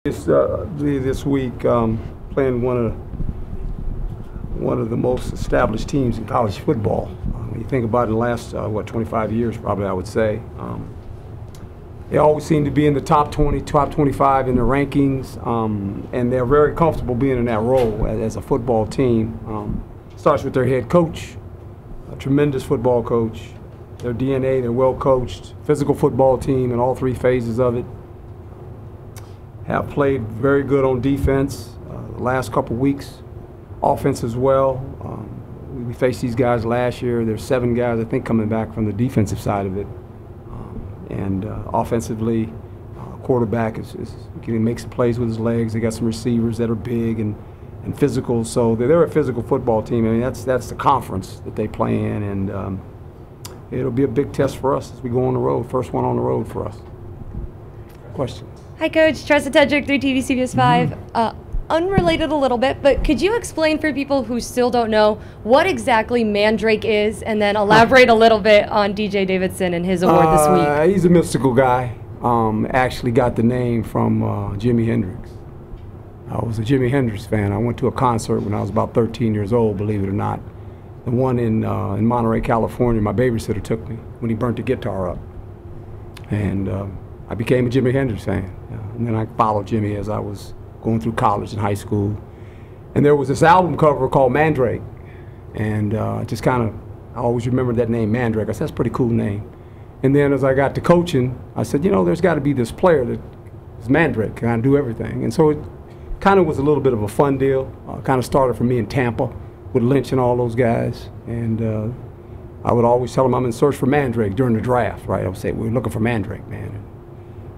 This week, playing one of the most established teams in college football. When you think about it, in the last 25 years, probably I would say, they always seem to be in the top 20, top 25 in the rankings, and they're very comfortable being in that role as a football team. Starts with their head coach, a tremendous football coach. Their DNA, they're well coached, physical football team in all three phases of it. Have played very good on defense the last couple weeks. Offense as well. We faced these guys last year. There's 7 guys, I think, coming back from the defensive side of it. Offensively, quarterback can make some plays with his legs. They got some receivers that are big and physical. So they're a physical football team. I mean, that's the conference that they play in, and it'll be a big test for us as we go on the road. First one on the road for us. Questions? Hi, Coach. Tressa Tedrick, 3TV CBS 5. Unrelated a little bit, but could you explain for people who still don't know what exactly Mandrake is, and then elaborate a little bit on DJ Davidson and his award this week? He's a mystical guy. Actually got the name from Jimi Hendrix. I was a Jimi Hendrix fan. I went to a concert when I was about 13 years old, believe it or not. The one in Monterey, California. My babysitter took me when he burnt the guitar up. And I became a Jimi Hendrix fan. And then I followed Jimmy as I was going through college and high school. And there was this album cover called Mandrake. And just kind of, I always remembered that name, Mandrake. I said, that's a pretty cool name. And then as I got to coaching, I said, you know, there's got to be this player that is Mandrake, can I do everything? And so it kind of was a little bit of a fun deal. Kind of started for me in Tampa with Lynch and all those guys. And I would always tell them I'm in search for Mandrake during the draft, right? I would say, we're looking for Mandrake, man.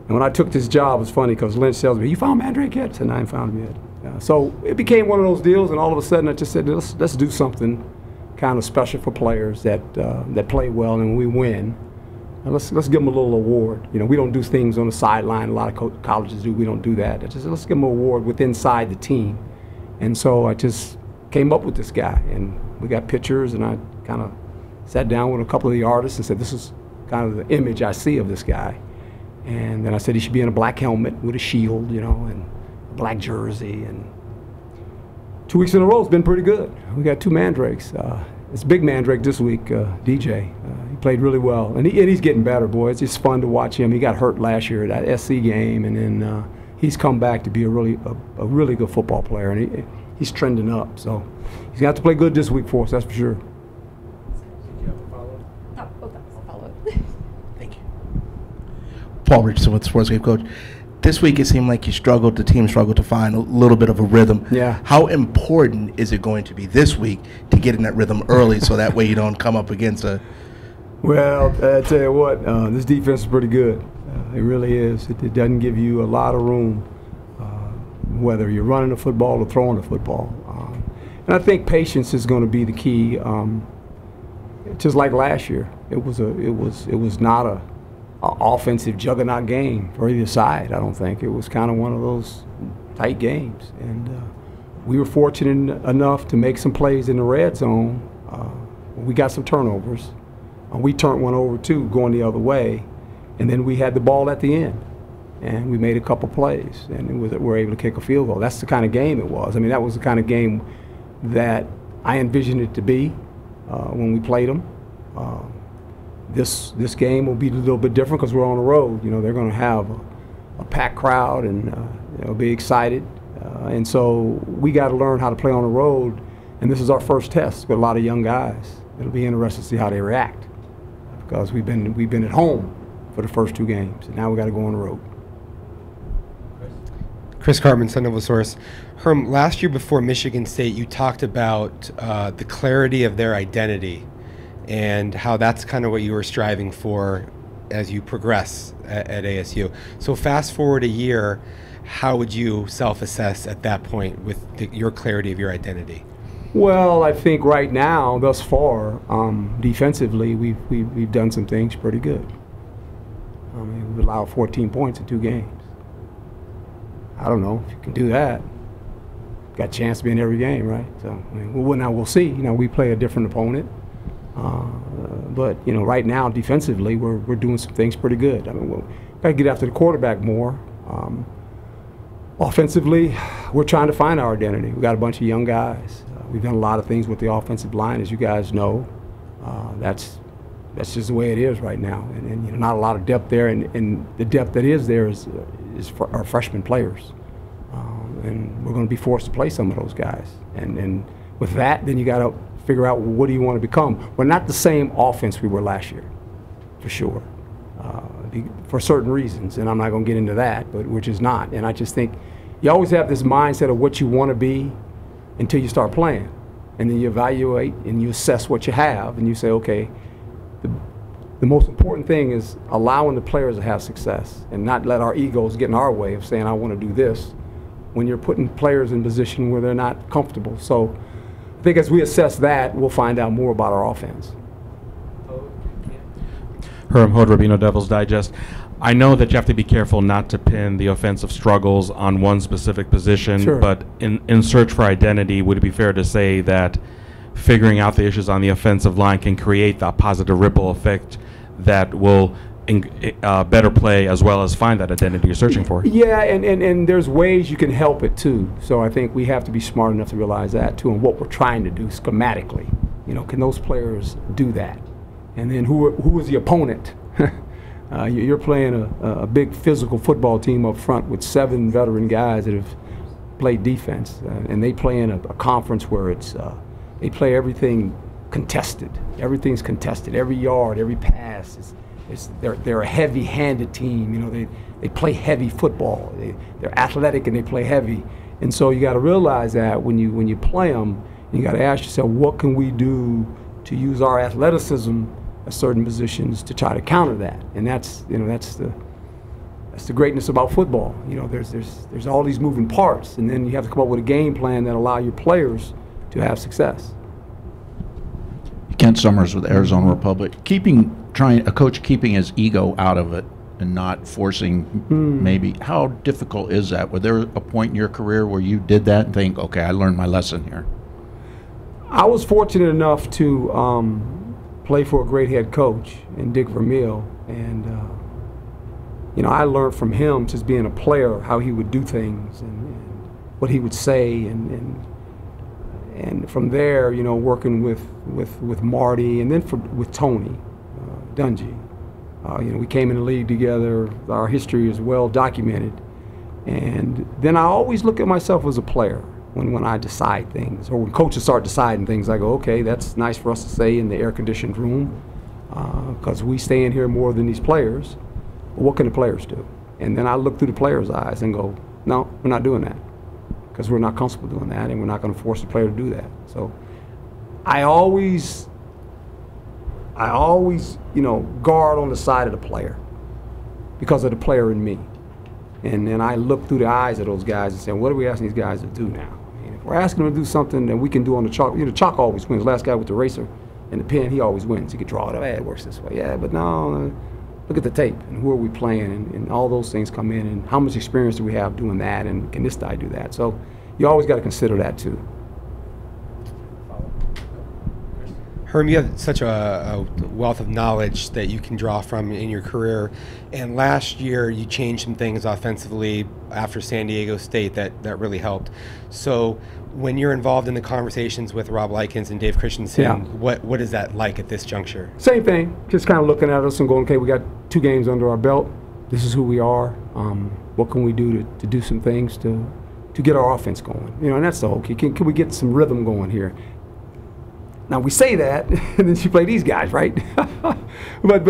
And when I took this job, it was funny because Lynch tells me, you found Mandrake yet? I said, no, I ain't found him yet. So it became one of those deals, and all of a sudden I just said, let's do something kind of special for players that play well, and when we win, and let's give them a little award. You know, we don't do things on the sideline. A lot of colleges do. We don't do that. Let's give them an award inside the team. And so I just came up with this guy, and we got pictures, and I kind of sat down with a couple of the artists and said, this is kind of the image I see of this guy. And then I said he should be in a black helmet with a shield, you know, and a black jersey. And 2 weeks in a row, it's been pretty good. We got 2 Mandrakes. It's big Mandrake this week, DJ. He played really well, and he's getting better, boy. It's just fun to watch him. He got hurt last year at that SC game, and then he's come back to be a really good football player, and he's trending up. So he's gonna have to play good this week for us, that's for sure. Did you have a follow-up? Oh, that was a follow-up. Thank you. Paul Richardson with Sports Game Coach. This week it seemed like the team struggled to find a little bit of a rhythm. Yeah. How important is it going to be this week to get in that rhythm early so that way you don't come up against a... Well, I tell you what, this defense is pretty good. It really is. It doesn't give you a lot of room, whether you're running the football or throwing the football. And I think patience is going to be the key. Just like last year, it was not a offensive juggernaut game for either side. I don't think it was kind of one of those tight games, and we were fortunate enough to make some plays in the red zone. We got some turnovers. We turned one over too, going the other way, and then we had the ball at the end, and we made a couple plays, and we were able to kick a field goal. That's the kind of game it was. I mean, that was the kind of game that I envisioned it to be when we played them. This game will be a little bit different because we're on the road. You know, they're going to have a packed crowd and be excited. And so we got to learn how to play on the road. And this is our first test with a lot of young guys. It'll be interesting to see how they react because we've been at home for the first 2 games, and now we got to go on the road. Chris Cartman, Sun Devil Source. Herm, last year before Michigan State, you talked about the clarity of their identity and how that's kind of what you were striving for as you progress at ASU. So fast forward a year, how would you self-assess at that point with your clarity of your identity? Well, I think right now, thus far, defensively, we've done some things pretty good. I mean, we've allowed 14 points in 2 games. I don't know if you can do that. Got a chance to be in every game, right? So I mean, we'll see. You know, we play a different opponent. But you know, right now defensively, we're doing some things pretty good. I mean, we've got to get after the quarterback more. Offensively, we're trying to find our identity. We've got a bunch of young guys. We've done a lot of things with the offensive line, as you guys know. That's just the way it is right now, and you know, not a lot of depth there. And the depth that is there is for our freshman players, and we're going to be forced to play some of those guys. And with that, then you got to figure out, what do you want to become? We're not the same offense we were last year, for sure, for certain reasons, and I'm not going to get into that, but we're just not. And I just think you always have this mindset of what you want to be until you start playing, and then you evaluate and you assess what you have, and you say, okay, the most important thing is allowing the players to have success and not let our egos get in our way of saying, I want to do this, when you're putting players in a position where they're not comfortable. So I think as we assess that, we'll find out more about our offense. Herm Rabino, Devil's Digest. I know that you have to be careful not to pin the offensive struggles on one specific position, Sure. But in search for identity, would it be fair to say that figuring out the issues on the offensive line can create that positive ripple effect that will better play as well as find that identity you're searching for? Yeah, and there's ways you can help it too. So I think we have to be smart enough to realize that too, and what we're trying to do schematically. You know, can those players do that? And then who is the opponent? You're playing a big physical football team up front with 7 veteran guys that have played defense, and they play in a conference where it's they play everything contested. Everything's contested. Every yard, every pass. They're a heavy-handed team. You know, they play heavy football. They're athletic and they play heavy. And so you got to realize that when you play them, you got to ask yourself, what can we do to use our athleticism at certain positions to try to counter that? And that's the greatness about football. You know, there's all these moving parts, and then you have to come up with a game plan that allow your players to have success. Kent Summers with Arizona Republic. A coach keeping his ego out of it and not forcing maybe. How difficult is that? Was there a point in your career where you did that and think, okay, I learned my lesson here? I was fortunate enough to play for a great head coach in Dick Vermeil, and you know, I learned from him, just being a player, how he would do things and what he would say, and from there, you know, working with Marty, and then with Tony Dungy. You know, we came in the league together. Our history is well documented, and then I always look at myself as a player when I decide things, or when coaches start deciding things. I go, okay, that's nice for us to say in the air-conditioned room, because we stay in here more than these players. But what can the players do? And then I look through the players' eyes and go, no, we're not doing that, because we're not comfortable doing that, and we're not going to force the player to do that. So I always, you know, guard on the side of the player because of the player in me. And then I look through the eyes of those guys and say, what are we asking these guys to do now? I mean, if we're asking them to do something that we can do on the chalk, you know, the chalk always wins. The last guy with the eraser and the pen, he always wins. He can draw it up. Hey, it works this way. Yeah, but no, look at the tape and who are we playing, and all those things come in, and how much experience do we have doing that, and can this guy do that? So you always got to consider that too. Herm, you have such a wealth of knowledge that you can draw from in your career. And last year, you changed some things offensively after San Diego State that really helped. So when you're involved in the conversations with Rob Likens and Dave Christensen, Yeah. what is that like at this juncture? Same thing, just kind of looking at us and going, okay, we got 2 games under our belt. This is who we are. What can we do to do some things to get our offense going? You know, and that's the whole key. Can we get some rhythm going here? Now we say that, and then you play these guys, right? but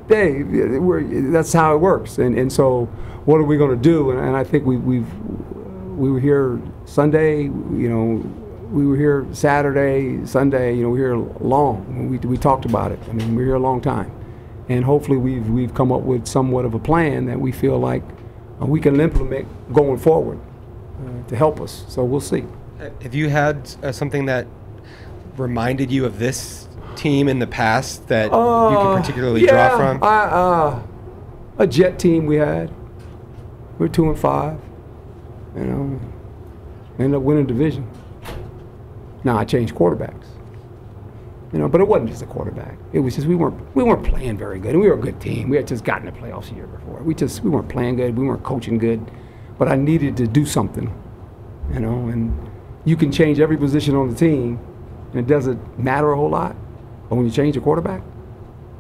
hey, that's how it works. And so, what are we going to do? And I think we were here Sunday. You know, we were here Saturday, Sunday. You know, we were here long. We talked about it. I mean, we were here a long time, and hopefully we've come up with somewhat of a plan that we feel like we can implement going forward to help us. So we'll see. Have you had something that reminded you of this team in the past that you can particularly draw from? A Jet team we had. We're 2-5. You know, ended up winning division. Now I changed quarterbacks. You know, but it wasn't just a quarterback. It was just we weren't playing very good, and we were a good team. We had just gotten the playoffs the year before. We weren't playing good. We weren't coaching good. but I needed to do something, you know. And you can change every position on the team, and it doesn't matter a whole lot. But when you change the quarterback,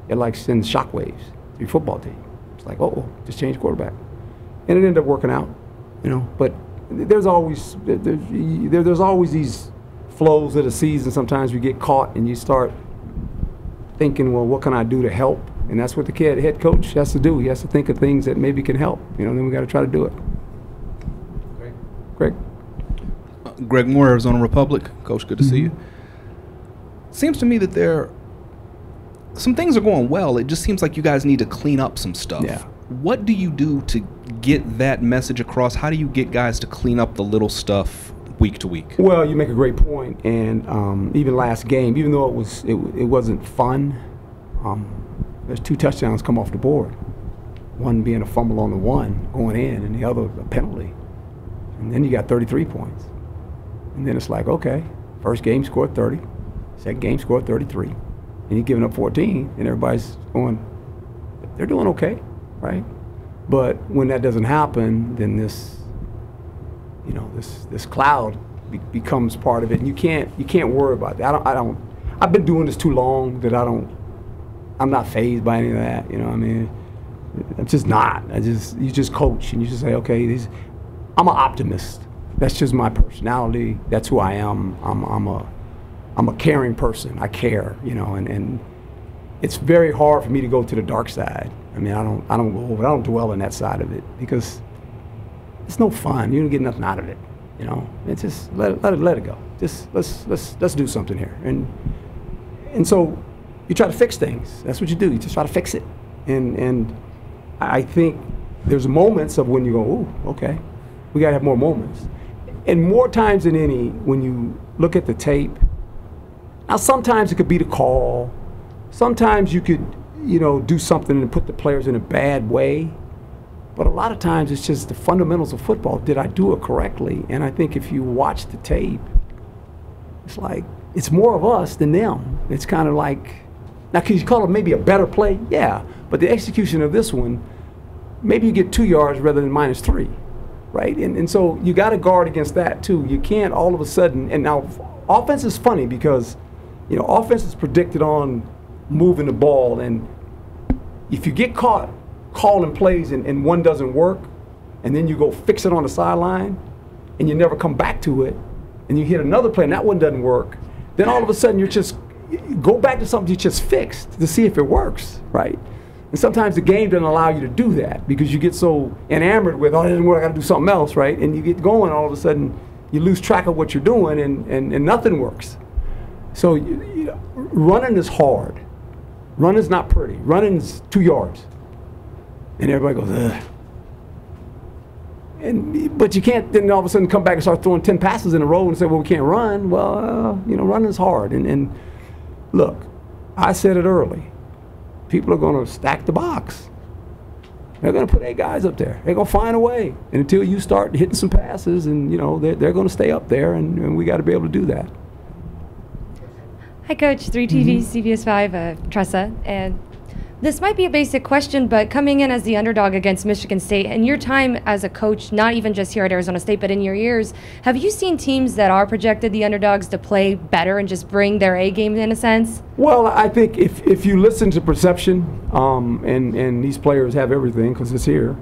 it like sends shockwaves to your football team. It's like, oh, just change the quarterback, and it ended up working out, you know. But there's always these flows of the season. Sometimes we get caught, and you start thinking, well, what can I do to help? And that's what the head coach has to do. He has to think of things that maybe can help. You know, then we got to try to do it. Greg. Greg Moore, Arizona Republic. Coach, good to see you. Seems to me that some things are going well. It just seems like you guys need to clean up some stuff. Yeah. What do you do to get that message across? How do you get guys to clean up the little stuff week to week? Well, you make a great point. And even last game, even though it wasn't fun, there's 2 touchdowns come off the board. One being a fumble on the one going in, and the other a penalty. And then you got 33 points. And then it's like, okay, first game scored 30, second game scored 33, and you're giving up 14, and everybody's going, they're doing okay, right? But when that doesn't happen, then this cloud becomes part of it, and you can't worry about that. I've been doing this too long that I'm not fazed by any of that. You know, I mean, I'm just not. You just coach, and you just say, okay, I'm an optimist. That's just my personality. That's who I am. I'm a caring person. I care, you know, and it's very hard for me to go to the dark side. I mean, I don't dwell in that side of it because it's no fun. You don't get nothing out of it, you know. It's just let it go. Just let's do something here, and so you try to fix things. That's what you do. You just try to fix it, and I think there's moments of when you go, ooh, okay, we got to have more moments. And more times than any, when you look at the tape, now sometimes it could be the call. Sometimes you could, you know, do something and put the players in a bad way. But a lot of times it's just the fundamentals of football. Did I do it correctly? And I think if you watch the tape, it's like, it's more of us than them. It's kind of like, now could you call it maybe a better play? Yeah, but the execution of this one, maybe you get 2 yards rather than -3. Right, and so you got to guard against that too. You can't all of a sudden. And now, offense is funny because, you know, offense is predicted on moving the ball, and if you get caught calling plays and one doesn't work, and then you go fix it on the sideline, and you never come back to it, and you hit another play and that one doesn't work, then all of a sudden you go back to something you just fixed to see if it works, right? And sometimes the game doesn't allow you to do that because you get so enamored with, oh, it doesn't work, I got to do something else, right? And you get going, all of a sudden you lose track of what you're doing, and nothing works. So running is hard. Running's not pretty. Running's 2 yards. And everybody goes, ugh. But you can't then all of a sudden come back and start throwing 10 passes in a row and say, well, we can't run. Well, you know, running's hard. And look, I said it early. People are going to stack the box. They're going to put 8 guys up there. They're going to find a way. And until you start hitting some passes, and you know they're going to stay up there, and we got to be able to do that. Hi, Coach. 3TV CBS 5, Tressa, and this might be a basic question, but coming in as the underdog against Michigan State, and your time as a coach, not even just here at Arizona State, but in your years, have you seen teams that are projected the underdogs to play better and just bring their A game in a sense? Well, I think if you listen to perception, and these players have everything because it's here,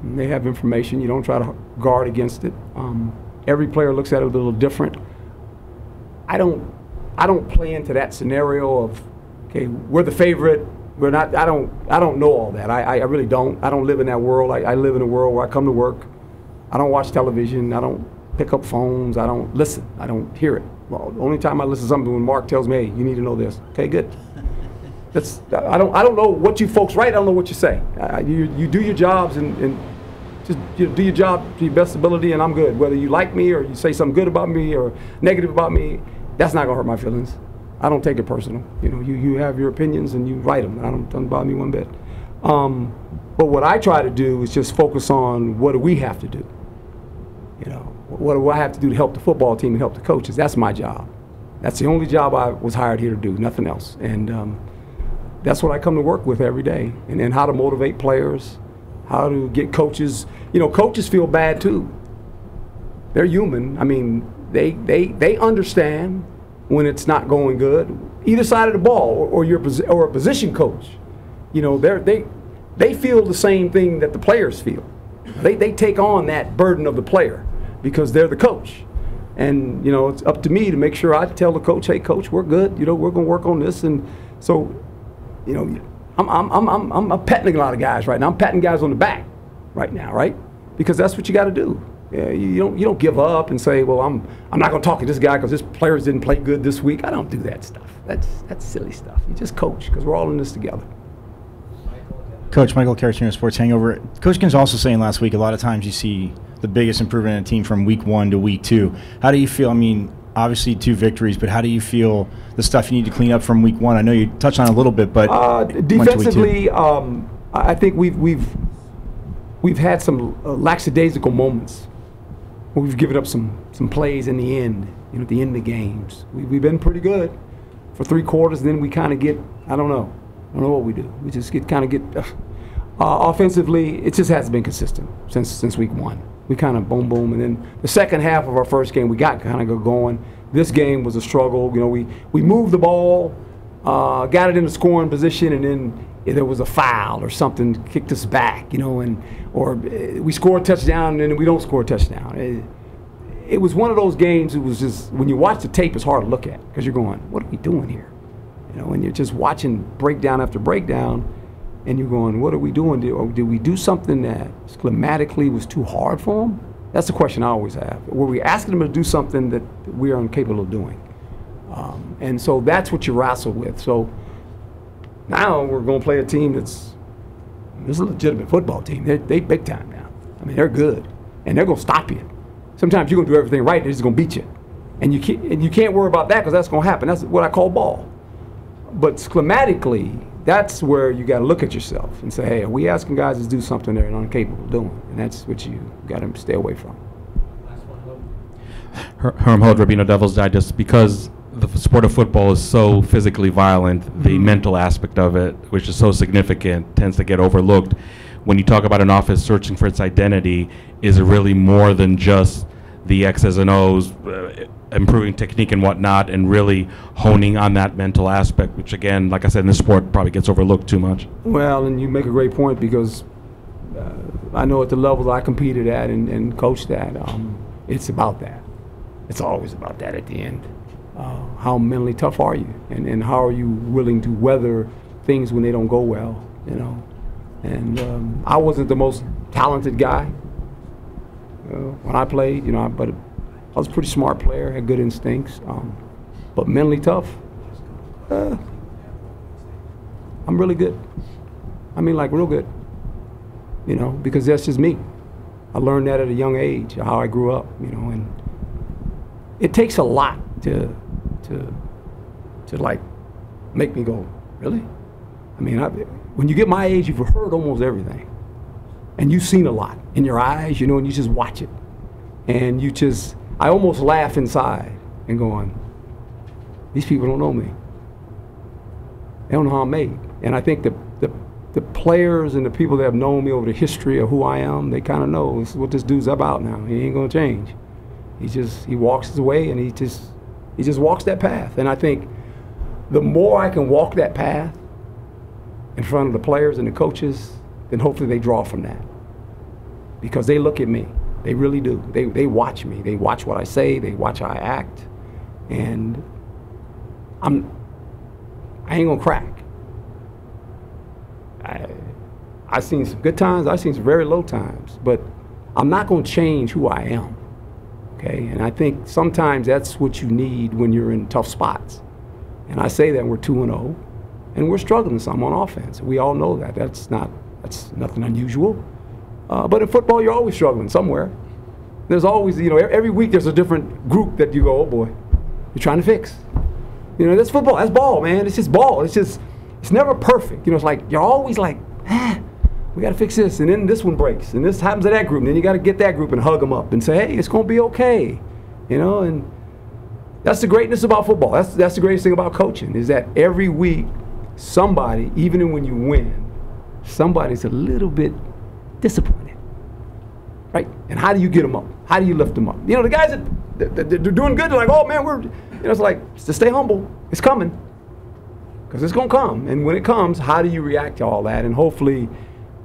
they have information. You don't try to guard against it. Every player looks at it a little different. I don't play into that scenario of, okay, we're the favorite. We're not. I don't know all that. I really don't. I don't live in that world. I live in a world where I come to work. I don't watch television. I don't pick up phones. I don't listen. I don't hear it. Well, the only time I listen to something when Mark tells me, hey, you need to know this. Okay, good. I don't know what you folks write. I don't know what you say. You do your jobs and just do your job to your best ability, and I'm good. Whether you like me or you say something good about me or negative about me, that's not gonna hurt my feelings. I don't take it personal. You know, you have your opinions and you write them. Doesn't bother me one bit. But what I try to do is just focus on what do we have to do. You know, what do I have to do to help the football team and help the coaches? That's my job. That's the only job I was hired here to do, nothing else. And that's what I come to work with every day. And how to motivate players, how to get coaches. You know, coaches feel bad too. They're human. I mean, they understand when it's not going good, either side of the ball, or a position coach. You know, they feel the same thing that the players feel. They take on that burden of the player because they're the coach. And, you know, it's up to me to make sure I tell the coach, hey, coach, we're good. You know, we're going to work on this. And so, you know, I'm petting a lot of guys right now. I'm patting guys on the back right now, right? Because that's what you got to do. Yeah, you don't give up and say, well, I'm not going to talk to this guy because this players didn't play good this week. I don't do that stuff. That's silly stuff. You just coach because we're all in this together. Coach Michael Carrasino, Sports Hangover. Coach Kins also saying last week, a lot of times you see the biggest improvement in a team from week 1 to week 2. How do you feel? I mean, obviously 2 victories, but how do you feel the stuff you need to clean up from week 1? I know you touched on it a little bit, but defensively, I think we've had some lackadaisical moments where we've given up some plays in the end. You know, at the end of the games, we've been pretty good for 3 quarters, and then we kind of get, I don't know what we do. We just kind of get offensively. It just hasn't been consistent since week 1. We kind of boom, and then the second half of our first game, we got kind of going. This game was a struggle. You know, we moved the ball, got it in a scoring position, and then there was a foul or something kicked us back. You know, or we score a touchdown and then we don't score a touchdown. It was one of those games. It was just, when you watch the tape, it's hard to look at because you're going, what are we doing here? You know, and you're just watching breakdown after breakdown. And you're going, what are we doing? Did we do something that schematically was too hard for them? That's the question I always have. Were we asking them to do something that we are incapable of doing? And so that's what you wrestle with. So now we're going to play a team this is a legitimate football team. They big time now. I mean, they're good. And they're going to stop you. Sometimes you're going to do everything right, they're just going to beat you. And you can't worry about that because that's going to happen. That's what I call ball. But schematically, that's where you got to look at yourself and say, hey, are we asking guys to do something they're incapable of doing? And that's what you got to stay away from. Herm Edwards, Rabino Devil's Digest, because the sport of football is so physically violent, the mental aspect of it, which is so significant, tends to get overlooked. When you talk about an offense searching for its identity, is it really more than just the X's and O's, improving technique and whatnot, and really honing on that mental aspect, which again, like I said, in this sport probably gets overlooked too much? Well, and you make a great point because I know at the levels I competed at and coached at, it's about that. It's always about that at the end. How mentally tough are you, and how are you willing to weather things when they don't go well, you know? And I wasn't the most talented guy when I played, you know, but I was a pretty smart player, had good instincts, but mentally tough. I'm really good. I mean, like real good, you know, because that's just me. I learned that at a young age, how I grew up, you know, and it takes a lot to like make me go, really? I mean, when you get my age, you've heard almost everything, and you've seen a lot in your eyes, you know, and you just watch it, and I almost laugh inside and going, these people don't know me. They don't know how I'm made. And I think the players and the people that have known me over the history of who I am, they kind of know this is what this dude's about now. He ain't gonna change. He walks his way, and he just walks that path. And I think the more I can walk that path in front of the players and the coaches, then hopefully they draw from that. Because they look at me. They really do. They watch me. They watch what I say. They watch how I act. And I ain't gonna crack. I've seen some good times. I've seen some very low times. But I'm not gonna change who I am. Okay? And I think sometimes that's what you need when you're in tough spots. And I say that we're 2-0, and we're struggling some on offense. We all know that. That's nothing unusual. But in football, you're always struggling somewhere. There's always, you know, every week there's a different group that you go, oh boy, you're trying to fix. You know, that's football. That's ball, man. It's just ball. It's never perfect. You know, it's like, you're always like, we got to fix this. And then this one breaks. And this happens to that group. And then you got to get that group and hug them up and say, hey, it's going to be okay. You know, and that's the greatness about football. That's the greatest thing about coaching, is that every week somebody, even when you win, somebody's a little bit disappointed, right? And how do you get them up? How do you lift them up? You know, the guys that they're doing good, they're like, oh man, it's like, just stay humble. It's coming, because it's gonna come. And when it comes, how do you react to all that? And hopefully,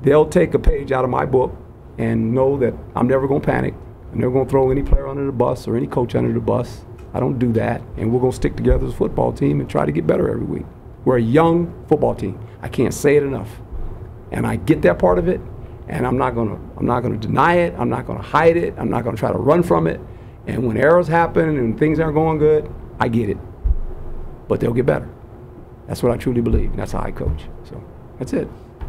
they'll take a page out of my book and know that I'm never gonna panic. I'm never gonna throw any player under the bus or any coach under the bus. I don't do that. And we're gonna stick together as a football team and try to get better every week. We're a young football team. I can't say it enough. And I get that part of it, and I'm not gonna deny it. I'm not gonna hide it. I'm not gonna try to run from it. And when errors happen and things aren't going good, I get it. But they'll get better. That's what I truly believe, and that's how I coach. So that's it.